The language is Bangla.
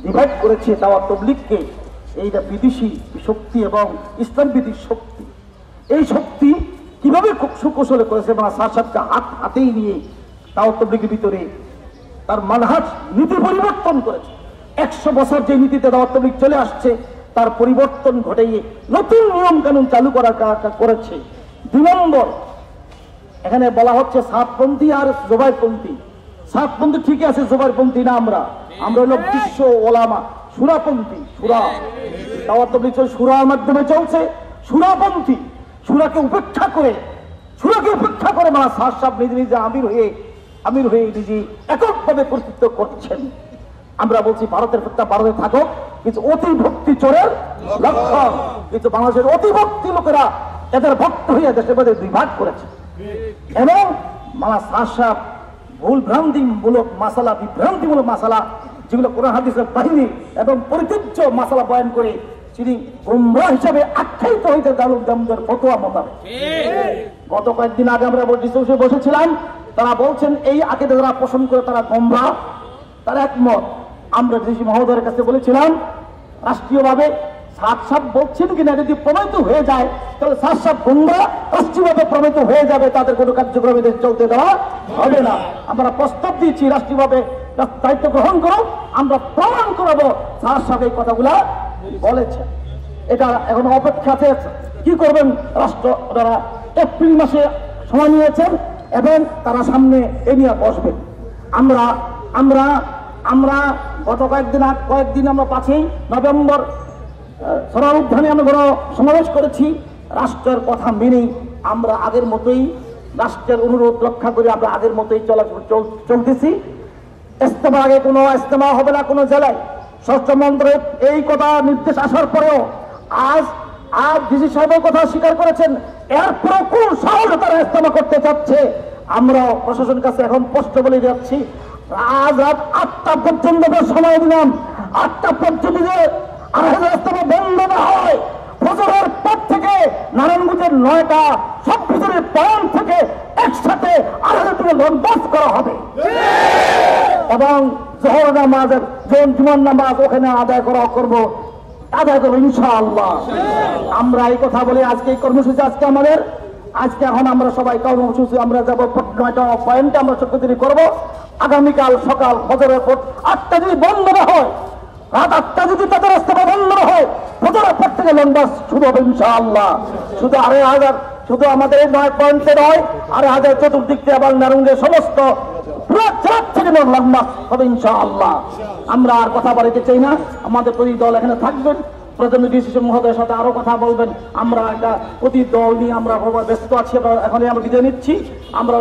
ডিভাইড করেছে দাওয়াত তাবলীগকে, এইটা বিদেশি শক্তি এবং ইসলাম বিদেশি শক্তি। এই শক্তি কিভাবে সুকৌশলে করেছে, সাথে হাতেই নিয়ে দাওয়াত তাবলীগের ভিতরে তার মানহাজ নীতি পরিবর্তন করেছে। 100 বছর যে নীতিতে দাওয়াত তাবলীগ চলে আসছে তার পরিবর্তন ঘটিয়ে নতুন নিয়ম কানুন চালু করেছে। 2 নম্বর, এখানে বলা হচ্ছে সাতপন্থী আর জোবাইরপন্থী। সাতপন্থী ঠিকই আছে, জোবাইরপন্থী না। আমরা হলো বিশ্ব ওলামা সুরাপন্থী। সুরা দাওয়াত তাবলীগ সুরার মাধ্যমে চলছে, সুরাপন্থী। সুরাকে উপেক্ষা করে মানে সার সাহেব নিজে নিজে আমির হয়ে নিজে এককভাবে কর্তৃত্ব করছেন। আমরা বলছি ভারতের প্রত্যেক ভারতে থাকো, কিন্তু অতিভক্তি চোরের লক্ষণ। কিন্তু বাংলাদেশের অতিভক্তি লোকেরা এদের ভক্ত হয়ে দেশের মধ্যে 2 ভাগ করেছে এবং সার সাহেব বিভ্রান্তিমূলক মাসালা যেগুলো কোরআন হাদিসের বাহিনী এবং পরিত্যাজ্য মাসালা বয়ান করে তিনি গোমরাহ হিসাবে আখ্যায়িত হইতে দারুল ফতোয়া মোতাবেক। গত কয়েকদিন আগে আমরা বসেছিলাম, তারা বলছেন এই আকীদা যারা পোষণ করে তারা গোমরাহ, তারা একমত। আমরা ডিসি মহোদয়ের কাছে বলেছিলাম রাষ্ট্রীয়ভাবে সাত বলছেন কিনা, যদি প্রমাণিত হয়ে যায় তাহলে সাত গোমরাহ রাষ্ট্রীয়ভাবে প্রমাণিত হয়ে যাবে, তাদের কোনো কার্যক্রম চলতে দেওয়া হবে না। আমরা প্রস্তাব দিয়েছি রাষ্ট্রীয়ভাবে দায়িত্ব গ্রহণ করো, আমরা প্রমাণ করাবো সাত এই কথাগুলা বলেছে। এটা এখন অপেক্ষাতে কি করবেন রাষ্ট্র, তারা এপ্রিল মাসে সময় নিয়েছেন এবং তারা সামনে এ নিয়ে বসবেন। আমরা গত কয়েকদিন আমরা 5ই নভেম্বর সরার উদ্যানে আমরা সমাবেশ করেছি। রাষ্ট্রের কথা মেনেই আমরা আগের মতোই রাষ্ট্রের অনুরোধ রক্ষা করে আমরা আগের মতোই চলতেছি। ইজতেমার আগে কোনো ইজতেমা হবে না কোনো জেলায়। স্বরাষ্ট্র মন্ত্রকের এই কথা নির্দেশ আসার পরেও আজ ডিসি সাহেবের কথা স্বীকার করেছেন, এরপরও কোন সাহসে তারা ইজতেমা করতে চাচ্ছে। আমরা প্রশাসনের কাছে এখন স্পষ্ট বলে যাচ্ছি, আজ রাত 8টা পর্যন্ত সময় দিলাম। 8টা পর্যন্ত আর ইজতেমা বন্ধ না হয়, ফজরের পর থেকে নারায়ণগঞ্জের 9টা সব ফজরের পয়েন্ট থেকে একসাথে লঞ্চ করা হবে এবং জোহর নামাজের জুমার নামাজ ওখানে আদায় করবো ইনশাআল্লাহ। আমরা এই কথা বলে আজকে এই কর্মসূচি আজকে এখন আমরা সবাই কর্মসূচি আমরা যাবো 9টা পয়েন্টে আমরা চক্রতরি করবো। আগামীকাল সকাল ফজরের পর 8টা যদি বন্ধ না হয়, রাত 8টা যদি তাদের রাস্তা বন্ধ না হয়, ফজরের পর থেকে লঞ্চ শুরু হবে ইনশাআল্লাহ। শুধু 2,500 শুধু আমাদের এই 9 পয়েন্টে নয়, 2,500 চতুর্দিক থেকে আবার নারায়ণগঞ্জের সমস্ত হবে ইনশাআল্লাহ। আমরা আর কথা বলতে চাই না, আমাদের প্রতি দল এখানে থাকবেন, প্রধান ডিসি মহোদয়ের সাথে আরো কথা বলবেন। আমরা একটা প্রতি দল নিয়ে আমরা ব্যস্ত আছি, এখন আমরা বিদায় নিচ্ছি। আমরা